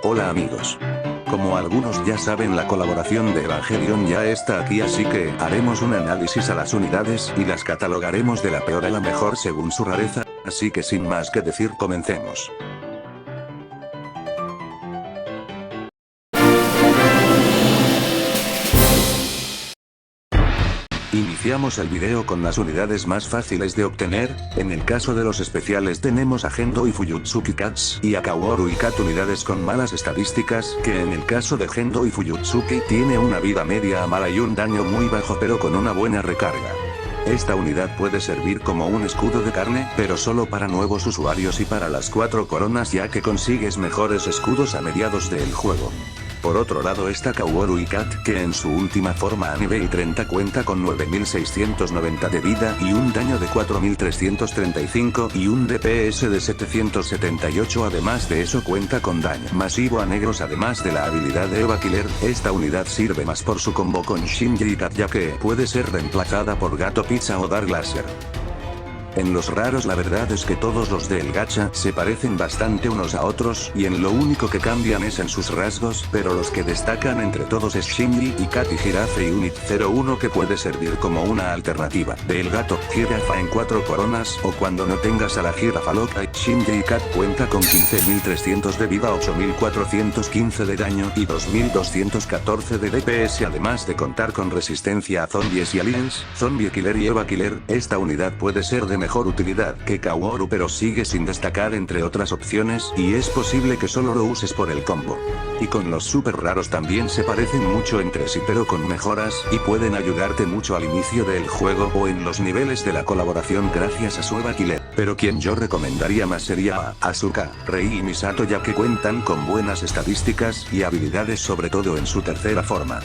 Hola amigos. Como algunos ya saben, la colaboración de Evangelion ya está aquí, así que haremos un análisis a las unidades y las catalogaremos de la peor a la mejor según su rareza, así que sin más que decir, comencemos. Iniciamos el video con las unidades más fáciles de obtener. En el caso de los especiales tenemos a Gendo y Fuyutsuki Cats y a Kaworu y Cat, unidades con malas estadísticas, que en el caso de Gendo y Fuyutsuki tiene una vida media a mala y un daño muy bajo pero con una buena recarga. Esta unidad puede servir como un escudo de carne, pero solo para nuevos usuarios y para las 4 coronas, ya que consigues mejores escudos a mediados del juego. Por otro lado está Kaworu y Cat, que en su última forma a nivel 30 cuenta con 9690 de vida y un daño de 4335 y un DPS de 778. Además de eso cuenta con daño masivo a negros, además de la habilidad de Eva Killer. Esta unidad sirve más por su combo con Shinji y Cat, ya que puede ser reemplazada por Gato Pizza o Dark Laser. En los raros la verdad es que todos los del gacha se parecen bastante unos a otros, y en lo único que cambian es en sus rasgos, pero los que destacan entre todos es Shinji y Cat y Jirafe y Unit 01, que puede servir como una alternativa del gato jirafa en 4 coronas, o cuando no tengas a la jirafa loca. Shinji y Cat cuenta con 15300 de vida, 8415 de daño y 2214 de DPS, además de contar con resistencia a zombies y aliens, Zombie Killer y Eva Killer. Esta unidad puede ser de mejor utilidad que Kaworu, pero sigue sin destacar entre otras opciones, y es posible que solo lo uses por el combo. Y con los super raros también se parecen mucho entre sí, pero con mejoras, y pueden ayudarte mucho al inicio del juego o en los niveles de la colaboración gracias a su Eva Killer. Pero quien yo recomendaría más sería a Asuka, Rei y Misato, ya que cuentan con buenas estadísticas y habilidades, sobre todo en su tercera forma.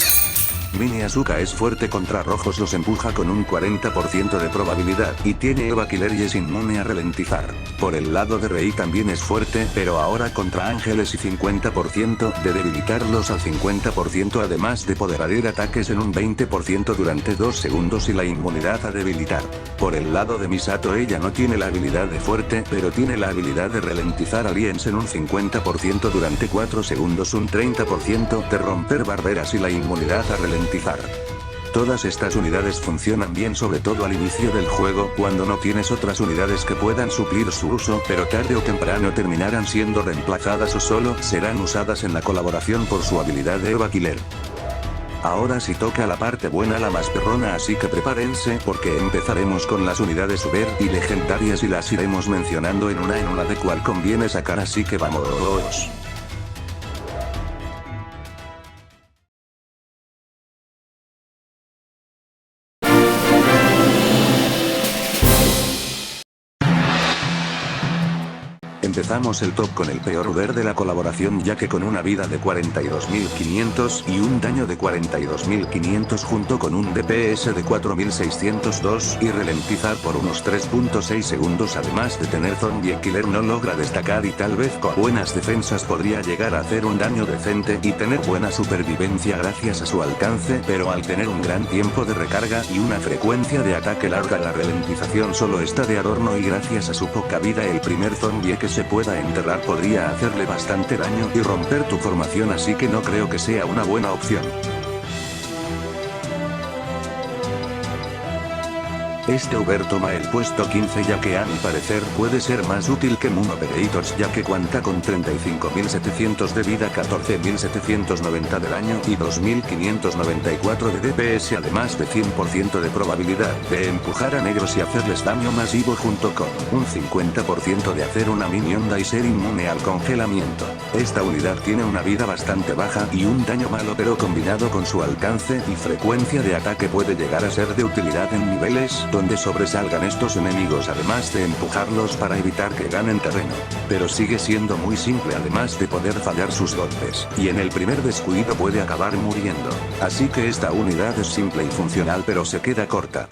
Mini Asuka es fuerte contra rojos, los empuja con un 40% de probabilidad, y tiene Eva Killer y es inmune a ralentizar. Por el lado de Rei también es fuerte, pero ahora contra ángeles, y 50% de debilitarlos al 50%, además de poder adherir ataques en un 20% durante 2 segundos y la inmunidad a debilitar. Por el lado de Misato, ella no tiene la habilidad de fuerte, pero tiene la habilidad de ralentizar aliens en un 50% durante 4 segundos, un 30% de romper barreras y la inmunidad a ralentizar. Todas estas unidades funcionan bien, sobre todo al inicio del juego, cuando no tienes otras unidades que puedan suplir su uso, pero tarde o temprano terminarán siendo reemplazadas o solo serán usadas en la colaboración por su habilidad de Eva Killer. Ahora sí toca la parte buena, la más perrona, así que prepárense porque empezaremos con las unidades super y legendarias y las iremos mencionando en una de cuál conviene sacar, así que vamos. Empezamos el top con el peor Uber de la colaboración, ya que con una vida de 42.500 y un daño de 42.500 junto con un DPS de 4.602 y ralentizar por unos 3.6 segundos, además de tener Zombie Killer, no logra destacar, y tal vez con buenas defensas podría llegar a hacer un daño decente y tener buena supervivencia gracias a su alcance, pero al tener un gran tiempo de recarga y una frecuencia de ataque larga, la ralentización solo está de adorno, y gracias a su poca vida el primer zombie que se pueda enterrar podría hacerle bastante daño y romper tu formación, así que no creo que sea una buena opción. Este Uber toma el puesto 15, ya que a mi parecer puede ser más útil que Moon Operators, ya que cuenta con 35.700 de vida, 14.790 de daño y 2.594 de DPS, además de 100% de probabilidad de empujar a negros y hacerles daño masivo, junto con un 50% de hacer una mini onda y ser inmune al congelamiento. Esta unidad tiene una vida bastante baja y un daño malo, pero combinado con su alcance y frecuencia de ataque puede llegar a ser de utilidad en niveles donde sobresalgan estos enemigos, además de empujarlos para evitar que ganen terreno. Pero sigue siendo muy simple, además de poder fallar sus golpes, y en el primer descuido puede acabar muriendo. Así que esta unidad es simple y funcional, pero se queda corta.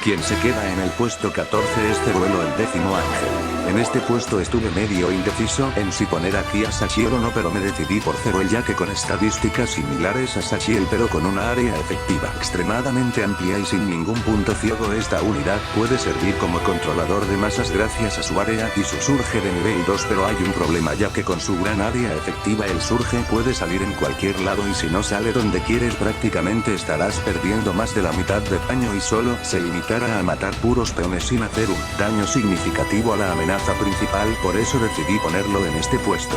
Quien se queda en el puesto 14 es Ceruelo, el 10º ángel. En este puesto estuve medio indeciso en si poner aquí a Sachiel o no, pero me decidí por Zeroel, ya que con estadísticas similares a Sachiel pero con una área efectiva extremadamente amplia y sin ningún punto ciego, esta unidad puede servir como controlador de masas gracias a su área y su surge de nivel 2, pero hay un problema, ya que con su gran área efectiva el surge puede salir en cualquier lado y si no sale donde quieres prácticamente estarás perdiendo más de la mitad de daño y solo se limitará a matar puros peones sin hacer un daño significativo a la amenaza principal, por eso decidí ponerlo en este puesto.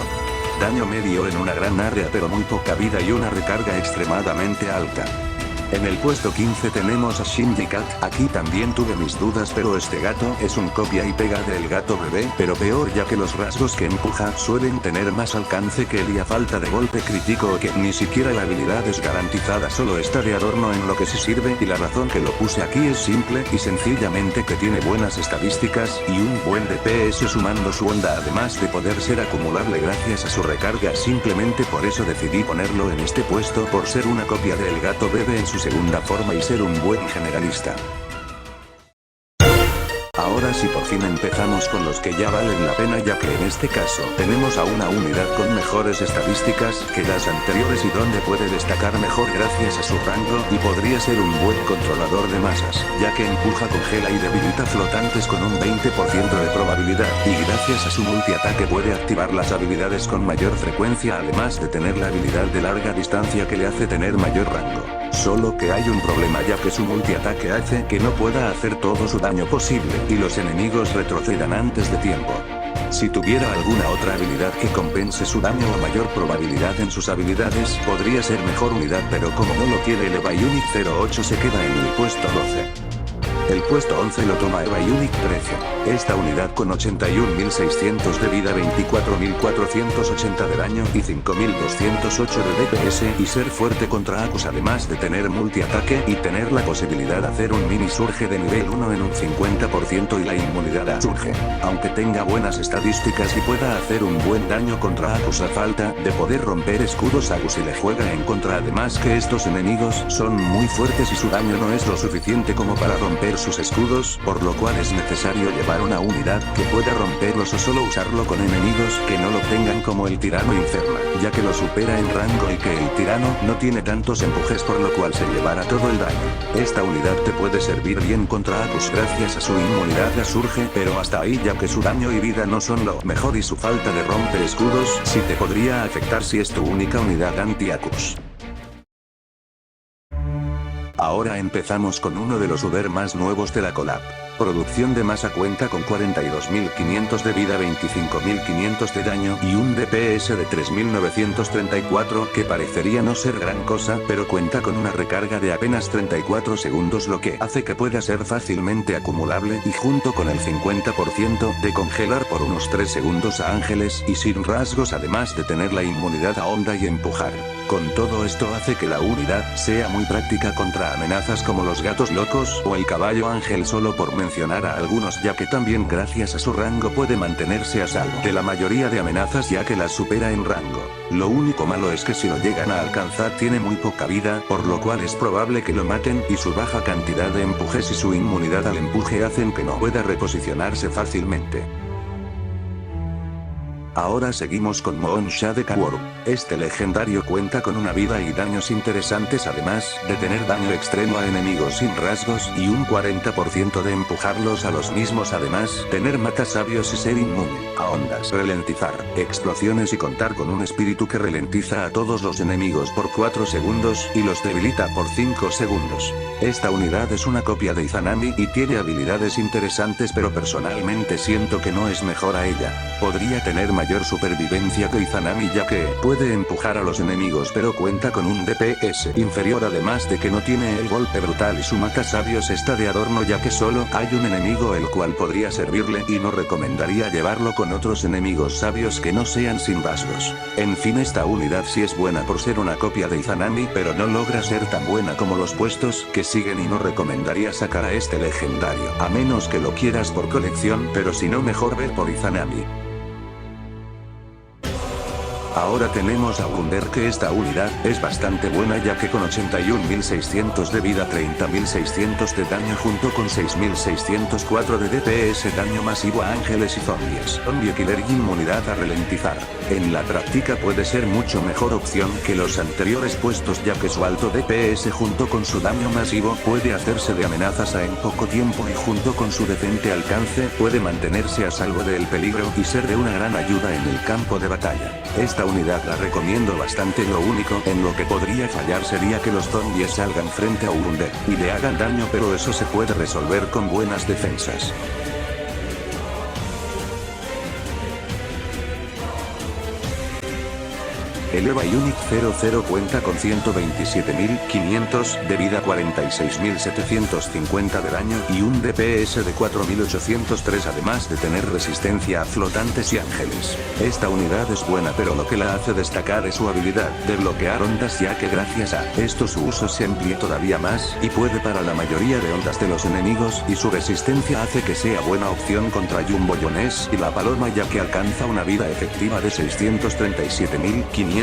Daño medio en una gran área pero muy poca vida y una recarga extremadamente alta. En el puesto 15 tenemos a Shinji Cat. Aquí también tuve mis dudas, pero este gato es un copia y pega del gato bebé, pero peor, ya que los rasgos que empuja suelen tener más alcance que él y a falta de golpe crítico o que ni siquiera la habilidad es garantizada, solo está de adorno en lo que sí sirve, y la razón que lo puse aquí es simple y sencillamente que tiene buenas estadísticas y un buen DPS sumando su onda, además de poder ser acumulable gracias a su recarga. Simplemente por eso decidí ponerlo en este puesto, por ser una copia del gato bebé en su segunda forma y ser un buen generalista. Ahora sí, por fin empezamos con los que ya valen la pena, ya que en este caso tenemos a una unidad con mejores estadísticas que las anteriores y donde puede destacar mejor gracias a su rango y podría ser un buen controlador de masas, ya que empuja, congela y debilita flotantes con un 20% de probabilidad, y gracias a su multiataque puede activar las habilidades con mayor frecuencia, además de tener la habilidad de larga distancia que le hace tener mayor rango. Solo que hay un problema, ya que su multiataque hace que no pueda hacer todo su daño posible, y los enemigos retrocedan antes de tiempo. Si tuviera alguna otra habilidad que compense su daño o mayor probabilidad en sus habilidades, podría ser mejor unidad, pero como no lo tiene, el Eva Unic 08 se queda en el puesto 12. El puesto 11 lo toma Eva Unic 13. Esta unidad con 81.600 de vida, 24.480 de daño y 5.208 de DPS y ser fuerte contra Akus, además de tener multiataque y tener la posibilidad de hacer un mini surge de nivel 1 en un 50% y la inmunidad a surge. Aunque tenga buenas estadísticas y pueda hacer un buen daño contra Akus a falta de poder romper escudos, Akus si le juega en contra, además que estos enemigos son muy fuertes y su daño no es lo suficiente como para romper sus escudos, por lo cual es necesario llevar una unidad que pueda romperlos o solo usarlo con enemigos que no lo tengan, como el tirano Inferna, ya que lo supera en rango y que el tirano no tiene tantos empujes, por lo cual se llevará todo el daño. Esta unidad te puede servir bien contra Akus gracias a su inmunidad a surge, pero hasta ahí, ya que su daño y vida no son lo mejor y su falta de romper escudos sí te podría afectar si es tu única unidad anti-Akus. Ahora empezamos con uno de los UDER más nuevos de la collab. Producción de masa, cuenta con 42.500 de vida, 25.500 de daño y un DPS de 3.934, que parecería no ser gran cosa, pero cuenta con una recarga de apenas 34 segundos, lo que hace que pueda ser fácilmente acumulable, y junto con el 50% de congelar por unos 3 segundos a ángeles y sin rasgos, además de tener la inmunidad a onda y empujar. Con todo esto hace que la unidad sea muy práctica contra amenazas como los gatos locos o el caballo ángel, solo por mencionar a algunos, ya que también gracias a su rango puede mantenerse a salvo de la mayoría de amenazas, ya que las supera en rango. Lo único malo es que si lo llegan a alcanzar tiene muy poca vida, por lo cual es probable que lo maten, y su baja cantidad de empujes y su inmunidad al empuje hacen que no pueda reposicionarse fácilmente. Ahora seguimos con Moon Shade Kaworu. Este legendario cuenta con una vida y daños interesantes, además de tener daño extremo a enemigos sin rasgos y un 40% de empujarlos a los mismos, además tener matasabios y ser inmune a ondas, ralentizar explosiones y contar con un espíritu que ralentiza a todos los enemigos por 4 segundos y los debilita por 5 segundos. Esta unidad es una copia de Izanami y tiene habilidades interesantes, pero personalmente siento que no es mejor a ella. Podría tener mayor supervivencia que Izanami, ya que puede empujar a los enemigos, pero cuenta con un DPS inferior, además de que no tiene el golpe brutal y su matasabios está de adorno, ya que solo hay un enemigo el cual podría servirle, y no recomendaría llevarlo con otros enemigos sabios que no sean sin rasgos. En fin, esta unidad sí es buena por ser una copia de Izanami, pero no logra ser tan buena como los puestos que siguen, y no recomendaría sacar a este legendario, a menos que lo quieras por colección, pero si no, mejor ver por Izanami. Ahora tenemos a Wunder, que esta unidad es bastante buena ya que con 81.600 de vida, 30.600 de daño junto con 6.604 de DPS, daño masivo a ángeles y zombies, zombie killer y inmunidad a ralentizar. En la práctica puede ser mucho mejor opción que los anteriores puestos ya que su alto DPS junto con su daño masivo puede hacerse de amenazas en poco tiempo y junto con su decente alcance puede mantenerse a salvo del peligro y ser de una gran ayuda en el campo de batalla. Esta unidad la recomiendo bastante, lo único en lo que podría fallar sería que los zombies salgan frente a Wunder y le hagan daño, pero eso se puede resolver con buenas defensas. El EVA Unic 00 cuenta con 127.500 de vida, 46.750 de daño y un DPS de 4.803, además de tener resistencia a flotantes y ángeles. Esta unidad es buena, pero lo que la hace destacar es su habilidad de bloquear ondas, ya que gracias a esto su uso se amplía todavía más y puede para la mayoría de ondas de los enemigos, y su resistencia hace que sea buena opción contra Jumbo Jones y la Paloma, ya que alcanza una vida efectiva de 637.500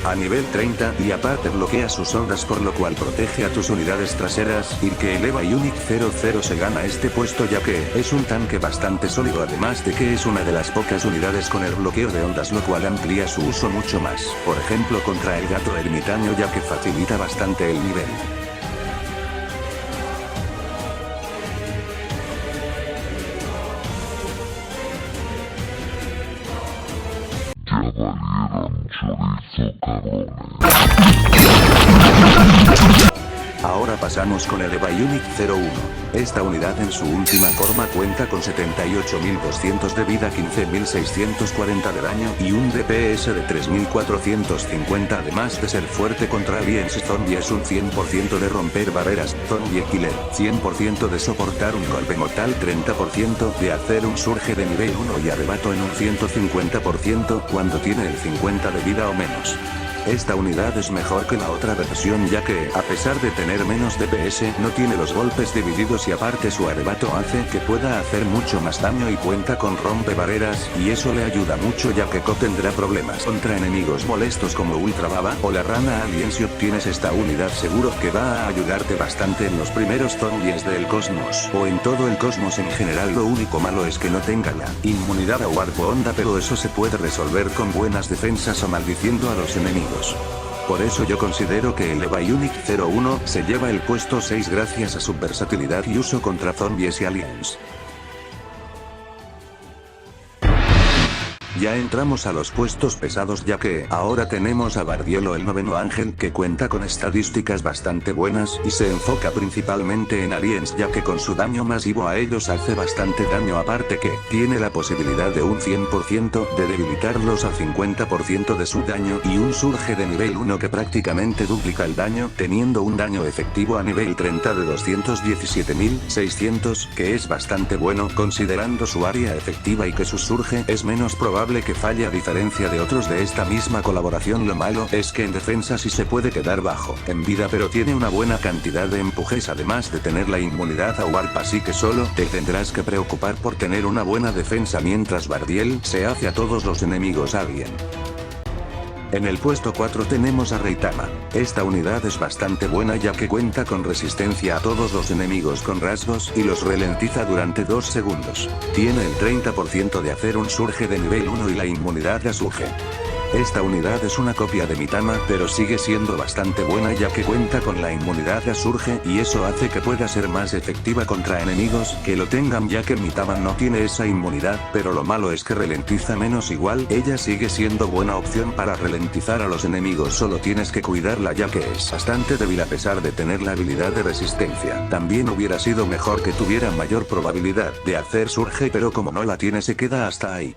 a nivel 30 y aparte bloquea sus ondas, por lo cual protege a tus unidades traseras, y que el EVA Unic 00 se gana este puesto ya que es un tanque bastante sólido, además de que es una de las pocas unidades con el bloqueo de ondas, lo cual amplía su uso mucho más, por ejemplo contra el gato ermitaño, ya que facilita bastante el nivel. Chorizo, cabrones. Ahora pasamos con el EVA Unic 01. Esta unidad en su última forma cuenta con 78.200 de vida, 15.640 de daño y un DPS de 3.450, además de ser fuerte contra aliens y zombies, un 100% de romper barreras, zombie killer, 100% de soportar un golpe mortal, 30% de hacer un surge de nivel 1 y arrebato en un 150% cuando tiene el 50 de vida o menos. Esta unidad es mejor que la otra versión ya que, a pesar de tener menos DPS, no tiene los golpes divididos y aparte su arrebato hace que pueda hacer mucho más daño y cuenta con rompe barreras, y eso le ayuda mucho ya que tendrá problemas contra enemigos molestos como Ultra Baba o la rana alien. Si obtienes esta unidad seguro que va a ayudarte bastante en los primeros zombies del cosmos, o en todo el cosmos en general. Lo único malo es que no tenga la inmunidad a Warp Onda, pero eso se puede resolver con buenas defensas o maldiciendo a los enemigos. Por eso yo considero que el EVA Unic 01 se lleva el puesto 6 gracias a su versatilidad y uso contra zombies y aliens. Ya entramos a los puestos pesados ya que ahora tenemos a Bardielo, el noveno ángel, que cuenta con estadísticas bastante buenas y se enfoca principalmente en aliens ya que con su daño masivo a ellos hace bastante daño, aparte que tiene la posibilidad de un 100% de debilitarlos al 50% de su daño y un surge de nivel 1 que prácticamente duplica el daño, teniendo un daño efectivo a nivel 30 de 217.600, que es bastante bueno considerando su área efectiva y que su surge es menos probable que falle a diferencia de otros de esta misma colaboración. Lo malo es que en defensa sí se puede quedar bajo en vida, pero tiene una buena cantidad de empujes, además de tener la inmunidad a Warp, así que solo te tendrás que preocupar por tener una buena defensa mientras Bardiel se hace a todos los enemigos alien. En el puesto 4 tenemos a Reitama. Esta unidad es bastante buena ya que cuenta con resistencia a todos los enemigos con rasgos y los ralentiza durante 2 segundos. Tiene el 30% de hacer un surge de nivel 1 y la inmunidad a surge. Esta unidad es una copia de Mitama, pero sigue siendo bastante buena ya que cuenta con la inmunidad a surge y eso hace que pueda ser más efectiva contra enemigos que lo tengan, ya que Mitama no tiene esa inmunidad, pero lo malo es que ralentiza menos. Igual ella sigue siendo buena opción para ralentizar a los enemigos, solo tienes que cuidarla ya que es bastante débil a pesar de tener la habilidad de resistencia. También hubiera sido mejor que tuviera mayor probabilidad de hacer surge, pero como no la tiene se queda hasta ahí.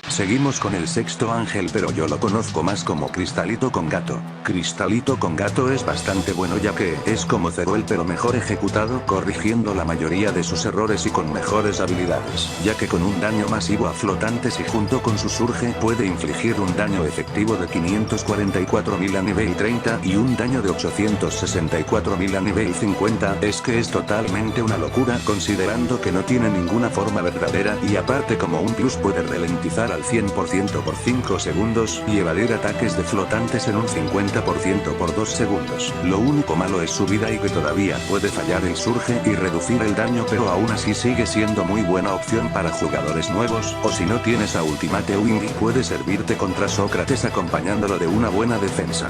Seguimos con el sexto ángel, pero yo lo conozco más como Cristalito con Gato. Cristalito con Gato es bastante bueno ya que es como Zeruel pero mejor ejecutado, corrigiendo la mayoría de sus errores y con mejores habilidades, ya que con un daño masivo a flotantes y junto con su surge puede infligir un daño efectivo de 544.000 a nivel 30 y un daño de 864.000 a nivel 50. Es que es totalmente una locura considerando que no tiene ninguna forma verdadera y aparte como un plus puede ralentizar al 100% por 5 segundos y evadir ataques de flotantes en un 50% por 2 segundos. Lo único malo es su vida y que todavía puede fallar el surge y reducir el daño, pero aún así sigue siendo muy buena opción para jugadores nuevos, o si no tienes a Ultimate Windy puede servirte contra Sócrates acompañándolo de una buena defensa.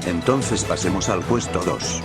Entonces pasemos al puesto 2.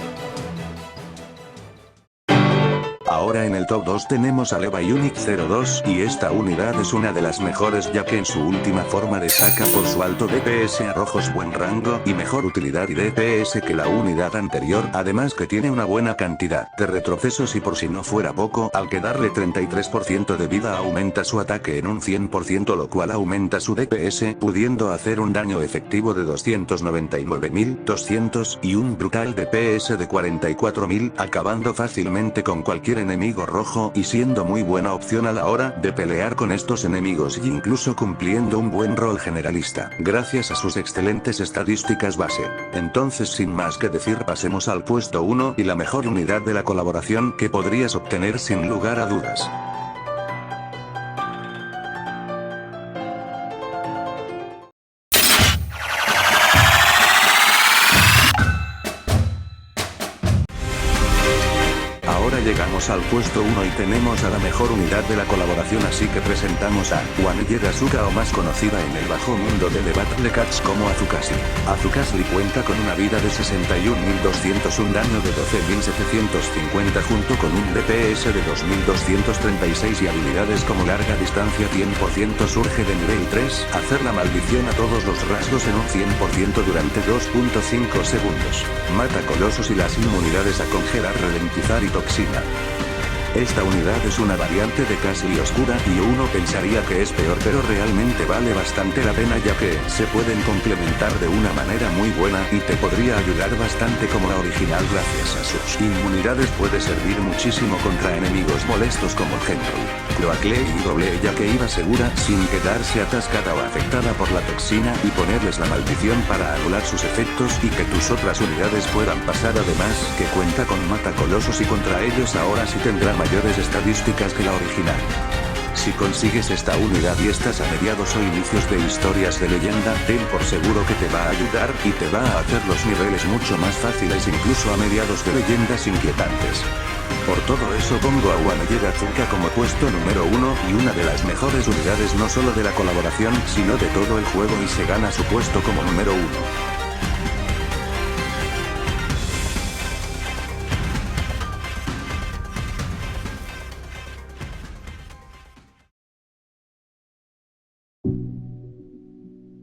Ahora en el top 2 tenemos a Leva Unic 02 y esta unidad es una de las mejores ya que en su última forma destaca por su alto DPS a rojos, buen rango y mejor utilidad y DPS que la unidad anterior, además que tiene una buena cantidad de retrocesos y por si no fuera poco, al quedarle 33% de vida aumenta su ataque en un 100%, lo cual aumenta su DPS, pudiendo hacer un daño efectivo de 299.200 y un brutal DPS de 44.000, acabando fácilmente con cualquier enemigo rojo y siendo muy buena opción a la hora de pelear con estos enemigos y incluso cumpliendo un buen rol generalista, gracias a sus excelentes estadísticas base. Entonces sin más que decir pasemos al puesto 1 y la mejor unidad de la colaboración que podrías obtener sin lugar a dudas. Ahora llegamos al puesto 1 y tenemos a la mejor unidad de la colaboración, así que presentamos a Wanelle Asuka, o más conocida en el bajo mundo de The Battle Cats como Azukasli. Azukasli cuenta con una vida de 61.200, un daño de 12.750 junto con un DPS de 2.236 y habilidades como larga distancia 100%, surge de nivel 3, hacer la maldición a todos los rasgos en un 100% durante 2.5 segundos, mata colosos y las inmunidades a congelar, ralentizar y toxina. Esta unidad es una variante de Casli oscura y uno pensaría que es peor, pero realmente vale bastante la pena ya que se pueden complementar de una manera muy buena y te podría ayudar bastante como la original. Gracias a sus inmunidades puede servir muchísimo contra enemigos molestos como Henry, Cloacle y Doble, ya que iba segura sin quedarse atascada o afectada por la toxina y ponerles la maldición para anular sus efectos y que tus otras unidades puedan pasar, además que cuenta con matacolosos y contra ellos ahora sí tendrá mayores estadísticas que la original. Si consigues esta unidad y estás a mediados o inicios de historias de leyenda, ten por seguro que te va a ayudar y te va a hacer los niveles mucho más fáciles, incluso a mediados de leyendas inquietantes. Por todo eso pongo a Wanelle Asuka como puesto número 1 y una de las mejores unidades no solo de la colaboración sino de todo el juego, y se gana su puesto como número 1.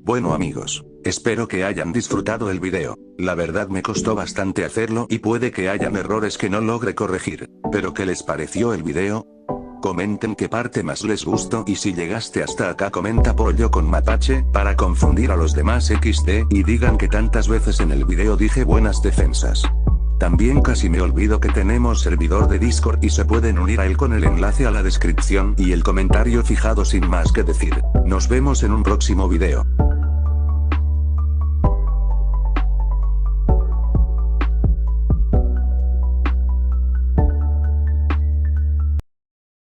Bueno amigos, espero que hayan disfrutado el video. La verdad me costó bastante hacerlo y puede que hayan errores que no logre corregir, pero ¿qué les pareció el video? Comenten qué parte más les gustó y si llegaste hasta acá comenta pollo con mapache para confundir a los demás XD y digan que tantas veces en el video dije buenas defensas. También casi me olvido que tenemos servidor de Discord y se pueden unir a él con el enlace a la descripción y el comentario fijado. Sin más que decir, nos vemos en un próximo video.